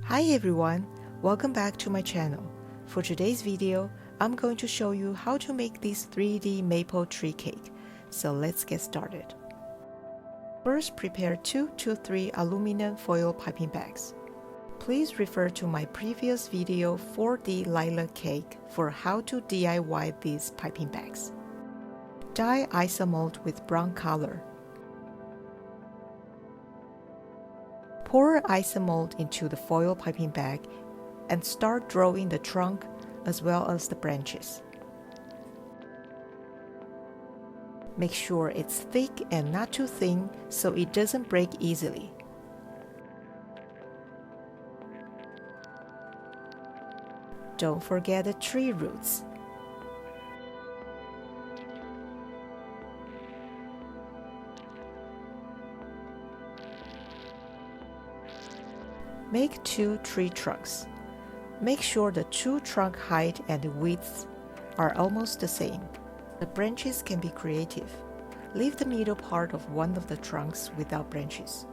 Hi everyone, welcome back to my channel. For today's video, I'm going to show you how to make this 3D maple tree cake. So let's get started. First, prepare 2 to 3 aluminum foil piping bags. Please refer to my previous video 4D lilac cake for how to DIY these piping bags. Dye isomold with brown color. Pour isomold into the foil piping bag and start drawing the trunk as well as the branches. Make sure it's thick and not too thin so it doesn't break easily. Don't forget the tree roots. Make 2 tree trunks. Make sure the 2 trunk height and width are almost the same. The branches can be creative. Leave the middle part of one of the trunks without branches.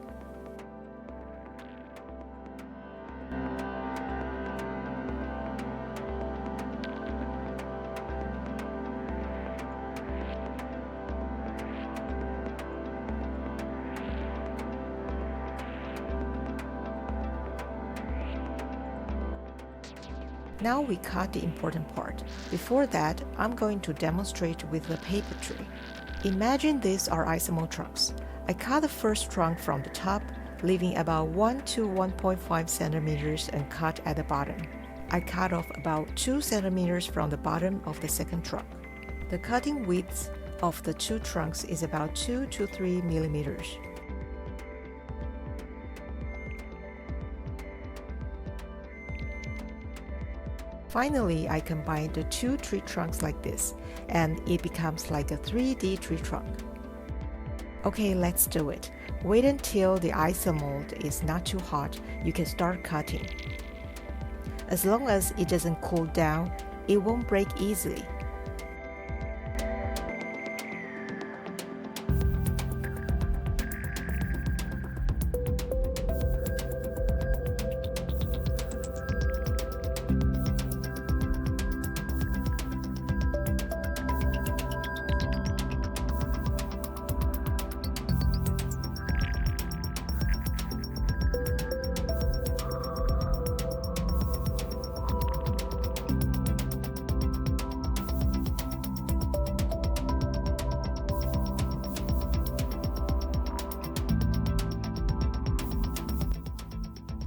Now we cut the important part. Before that, I'm going to demonstrate with the paper tree. Imagine these are isomold trunks. I cut the first trunk from the top, leaving about 1 to 1.5 centimeters and cut at the bottom. I cut off about 2 centimeters from the bottom of the second trunk. The cutting width of the 2 trunks is about 2 to 3 millimeters. Finally, I combine the 2 tree trunks like this, and it becomes like a 3D tree trunk. Okay, let's do it. Wait until the isomold is not too hot, you can start cutting. As long as it doesn't cool down, it won't break easily.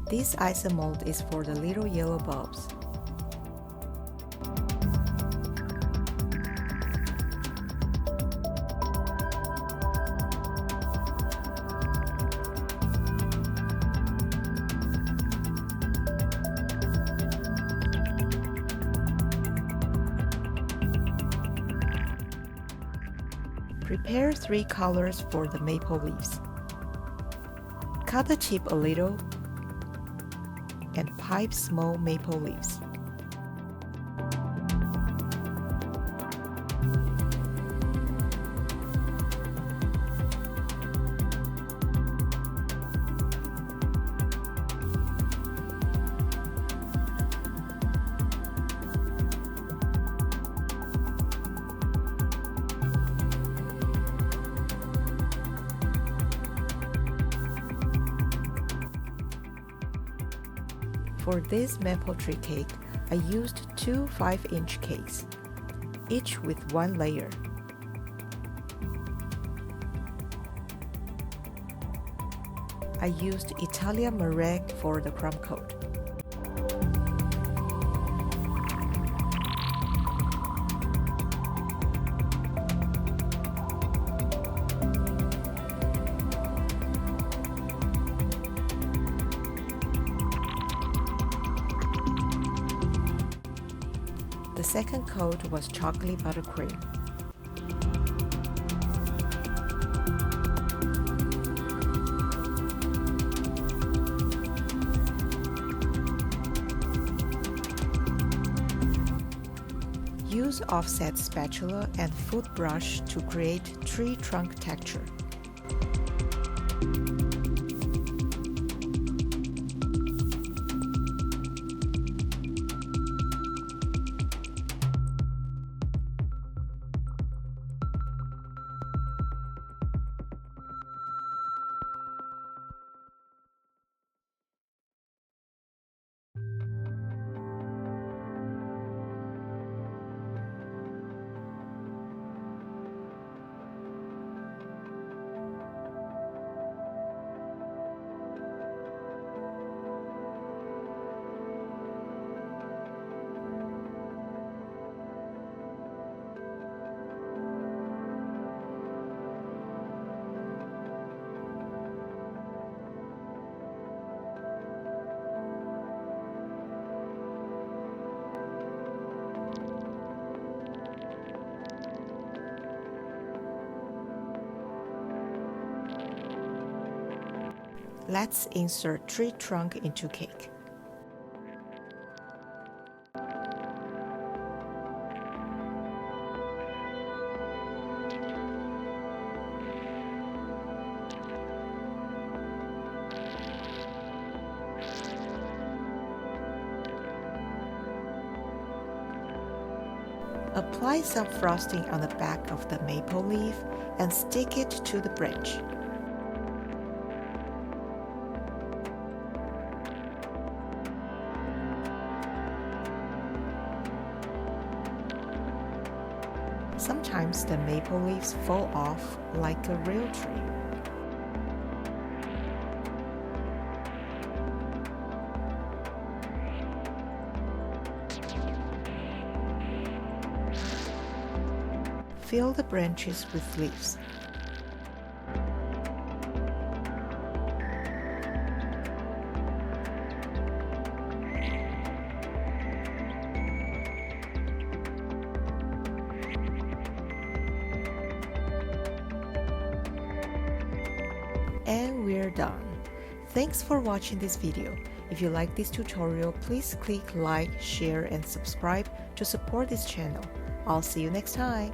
This isomold is for the little yellow bulbs. Prepare 3 colors for the maple leaves. Cut the tip a little and pipe small maple leaves. For this maple tree cake, I used 2 5-inch cakes, each with 1 layer. I used Italian meringue for the crumb coat. The second coat was chocolate buttercream. Use offset spatula and foot brush to create tree trunk texture. let's insert tree trunk into cake. Apply some frosting on the back of the maple leaf and stick it to the branch. Sometimes the maple leaves fall off like a real tree. Fill the branches with leaves. And we're done. Thanks for watching this video. If you like this tutorial, please click like, share, and subscribe to support this channel. I'll see you next time.